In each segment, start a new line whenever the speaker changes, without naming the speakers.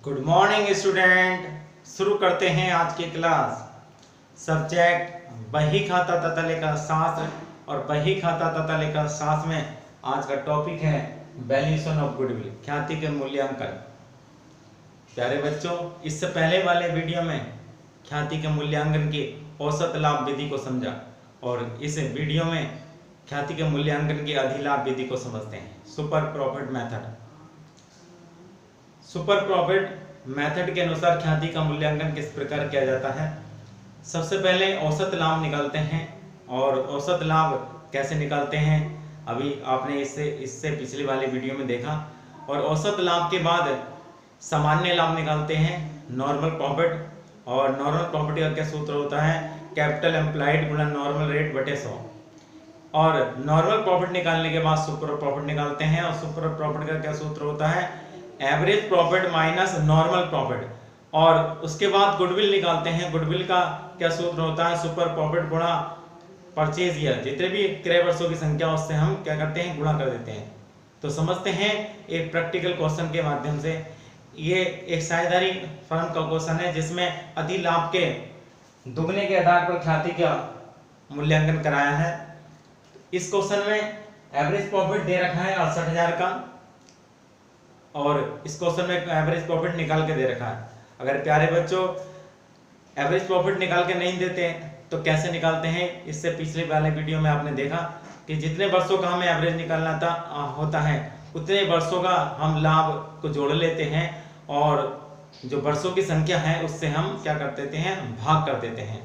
Good morning student. शुरू करते हैं आज की क्लास। सब्जेक्ट बही खाता तथा लेखा शास्त्र और बही खाता तथा लेखा शास्त्र में आज का टॉपिक है वैल्यूएशन ऑफ गुडविल, ख्याति के मूल्यांकन। प्यारे बच्चों, इससे पहले वाले वीडियो में ख्याति के मूल्यांकन की औसत लाभ विधि को समझा और इस वीडियो में ख्याति के मूल्यांकन की अधिलाभ विधि को समझते हैं। Super profit method. Super profit method के अनुसार ख्याति का मूल्यांकन किस प्रकार किया जाता है। सबसे पहले औसत लाभ निकालते हैं और औसत लाभ कैसे निकालते हैं अभी आपने इससे पिछले वाले वीडियो में देखा। और औसत लाभ के बाद सामान्य लाभ निकालते हैं, नॉर्मल प्रॉफिट। और नॉर्मल प्रॉफिट का क्या सूत्र होता है, कैपिटल एम्प्लॉयड गुणा नॉर्मल रेट बटे 100। और नॉर्मल प्रॉफिट निकालने के बाद सुपर प्रॉफिट निकालते हैं और सुपर प्रॉफिट का क्या सूत्र होता है, average profit minus normal profit. और उसके बाद गुडविल निकालते हैं। गुडविल का क्या सूत्र होता है, सुपर प्रॉफिट गुणा परचेज ईयर, जितने भी क्रय वर्षों की संख्या उससे हम क्या करते हैं, गुणा कर देते हैं। तो समझते हैं एक प्रैक्टिकल क्वेश्चन के माध्यम से। ये एक साझेदारी फर्म का क्वेश्चन है जिसमें अधिलाभ के दुगने के आधार पर ख्याति का मूल्यांकन कराया है। इस क्वेश्चन में एवरेज प्रॉफिट दे रखा है 68,000 का और इस क्वेश्चन में एवरेज प्रॉफिट निकाल के दे रखा है। अगर प्यारे बच्चों एवरेज प्रॉफिट निकाल के नहीं देते तो कैसे निकालते हैं, इससे पिछले वाले वीडियो में आपने देखा कि जितने वर्षों का हमें एवरेज निकालना होता है उतने वर्षों का हम लाभ को जोड़ लेते हैं और जो वर्षों की संख्या है उससे हम क्या कर देते हैं, भाग कर देते हैं।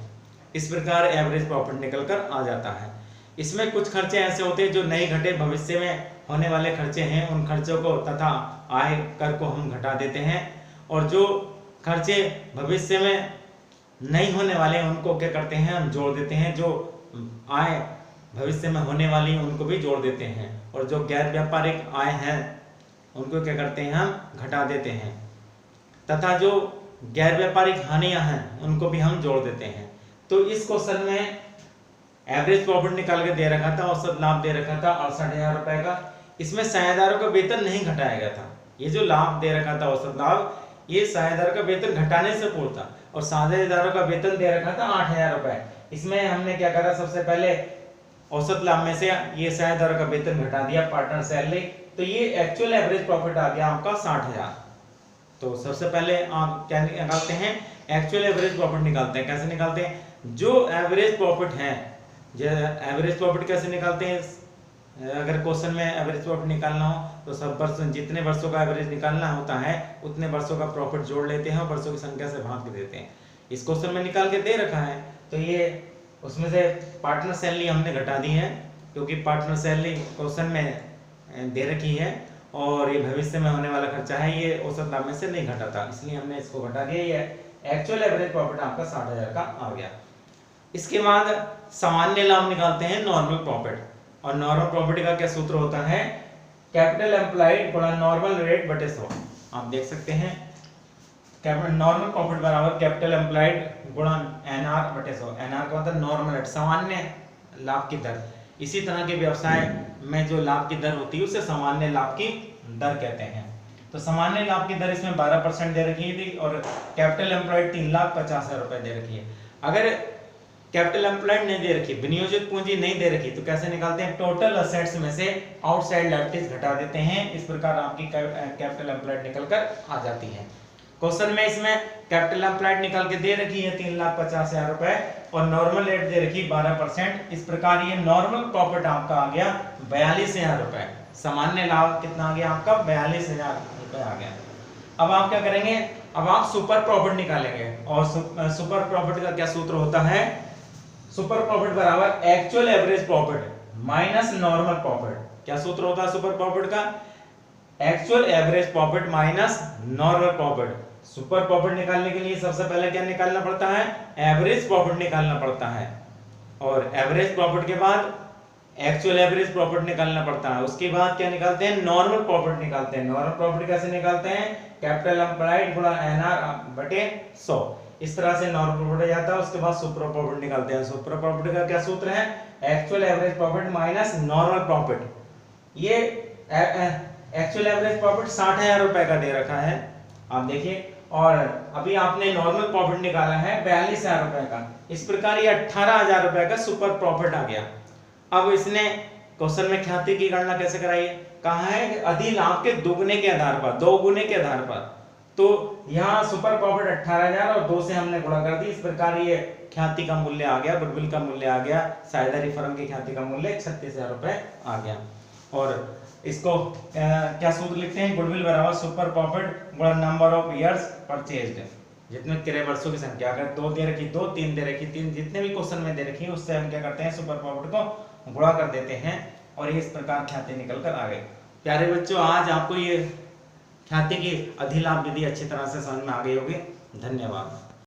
इस प्रकार एवरेज प्रॉफिट निकल कर आ जाता है। इसमें कुछ खर्चे ऐसे होते हैं जो नहीं घटे, भविष्य में होने वाले खर्चे हैं, उन खर्चों को तथा आय कर को हम घटा देते हैं। और जो खर्चे भविष्य में नहीं होने वाले हैं उनको क्या करते हैं, हम जोड़ देते हैं। जो आय भविष्य में होने वाली उनको भी जोड़ देते हैं और जो गैर व्यापारिक आय है उनको क्या करते हैं, हम घटा देते हैं तथा जो गैर व्यापारिक हानियां हैं उनको भी हम जोड़ देते हैं। तो इस क्वेश्चन में एवरेज प्रॉफिट निकाल के दे रखा था, औसत लाभ दे रखा था 68,000 रुपए का। इसमें साझेदारों का वेतन नहीं घटाया गया था। ये जो लाभ दे रखा था औसत लाभ, ये साझेदारों का वेतन घटाने से पूर्व था और साझेदारों का वेतन दे रखा था 8,000 रुपए। इसमें हमने क्या करा, सबसे पहले औसत लाभ में से ये साझेदारों का वेतन घटा दिया, पार्टनर सैलरी। तो ये एक्चुअल एवरेज प्रॉफिट आ गया आपका 60,000। तो सबसे पहले आप क्या निकालते हैं, एक्चुअल एवरेज प्रॉफिट निकालते हैं। कैसे निकालते हैं, जो एवरेज प्रॉफिट है, एवरेज प्रॉफिट कैसे निकालते हैं, अगर क्वेश्चन में एवरेज प्रॉफिट निकालना हो तो सब वर्ष जितने वर्षों का एवरेज निकालना होता है उतने वर्षों का प्रॉफिट जोड़ लेते हैं और वर्षों की संख्या से भाग देते हैं। इस क्वेश्चन में निकाल के दे रखा है तो ये उसमें से पार्टनर सैलरी हमने घटा दी है क्योंकि पार्टनर सैलरी क्वेश्चन में दे रखी है और ये भविष्य में होने वाला खर्चा है, ये औसत लाभ में से नहीं घटा था, इसलिए हमने इसको घटा दिया। ये एक्चुअल एवरेज प्रॉफिट आपका 60,000 का आ गया। इसके बाद सामान्य लाभ निकालते हैं, नॉर्मल प्रॉफिट। और नॉर्मल प्रॉफिट का क्या सूत्र होता है, कैपिटल एम्प्लॉयड गुणा नॉर्मल रेट बटे 100। आप देख सकते हैं कैपिटल नॉर्मल प्रॉफिट बराबर कैपिटल एम्प्लॉयड गुणा एनआर बटे 100। एनआर का मतलब नॉर्मल रेट, सामान्य लाभ की दर। इसी तरह के व्यवसाय में जो लाभ की दर होती है उसे सामान्य लाभ की दर कहते हैं। तो सामान्य लाभ की दर इसमें 12% दे रखी थी और कैपिटल एम्प्लॉयड 3,50,000 रुपए दे रखी है। अगर कैपिटल एम्प्लॉयड नहीं दे रखी, विनियोजित पूंजी नहीं दे रखी, तो कैसे निकालते हैं, टोटल असेट्स में से आउटसाइड लायबिलिटीज घटा देते हैं। इस प्रकार आपकी कैपिटल एम्प्लॉयड निकल कर आ जाती है। क्वेश्चन में इसमें कैपिटल एम्प्लॉयड निकाल के दे रखी है 3,50,000 रुपए और नॉर्मल रेट दे रखी 12%। इस प्रकार ये नॉर्मल प्रॉफिट आपका आ गया 42,000 रुपए। सामान्य लाभ कितना आ गया आपका, 42,000 रुपए आ गया। अब आप क्या करेंगे, अब आप सुपर प्रॉफिट निकालेंगे और सुपर प्रॉफिट का क्या सूत्र होता है, सुपर प्रॉफिट बराबर actual average profit minus normal profit. क्या सूत्र होता है सुपर प्रॉफिट का, actual average profit minus normal profit. Super profit निकालने के लिए सबसे पहले क्या निकालना पड़ता है, एवरेज प्रॉफिट निकालना पड़ता है और एवरेज प्रॉफिट के बाद एक्चुअल एवरेज प्रॉफिट निकालना पड़ता है। उसके बाद क्या निकालते हैं, नॉर्मल प्रॉफिट निकालते हैं। नॉर्मल प्रॉफिट कैसे निकालते हैं, कैपिटल एम्प्लॉयड गुणा एनआर बटे 100। इस तरह से नॉर्मल प्रॉफिट जाता है। उसके बाद सुपर प्रॉफिट निकालते हैं। सुपर प्रॉफिट का क्या सूत्र है, actual average profit minus normal profit. ये एक्चुअल एवरेज प्रॉफिट 60,000 रुपए का दे रखा है आप देखिए। और अभी आपने नॉर्मल प्रॉफिट निकाला है 42,000 रुपए का, इस प्रकार ये 18,000 रुपए का सुपर प्रॉफिट आ गया। अब इसने क्वेश्चन में ख्याति की गणना कैसे कराई है, कहा है अधिलाभ के दुगने के आधार पर, 2 गुने के आधार पर। तो यहाँ सुपर प्रॉफिट 18,000 और 2 से हमने गुणा कर दी, इस प्रकार ये ख्याति का मूल्य आ गया, गुडविल का मूल्य आ गया, साझेदारी फर्म की ख्याति का मूल्य 36,000 रुपए आ गया। और इसको क्या सूत्र लिखते हैं, गुडविल बराबर सुपर प्रॉफिट गुणा नंबर ऑफ इयर्स परचेज्ड, जितने क्रय वर्षों की संख्या, अगर 2 दे रखी 2, 3 दे रखी 3, जितने भी क्वेश्चन में दे रखी है उससे हम क्या करते हैं, सुपर प्रॉफिट को गुणा कर देते हैं और ये इस प्रकार ख्याति निकल कर आ गए। प्यारे बच्चों, आज आपको ये ख्याति की अधिलाभ विधि अच्छी तरह से समझ में आ गई होगी। धन्यवाद।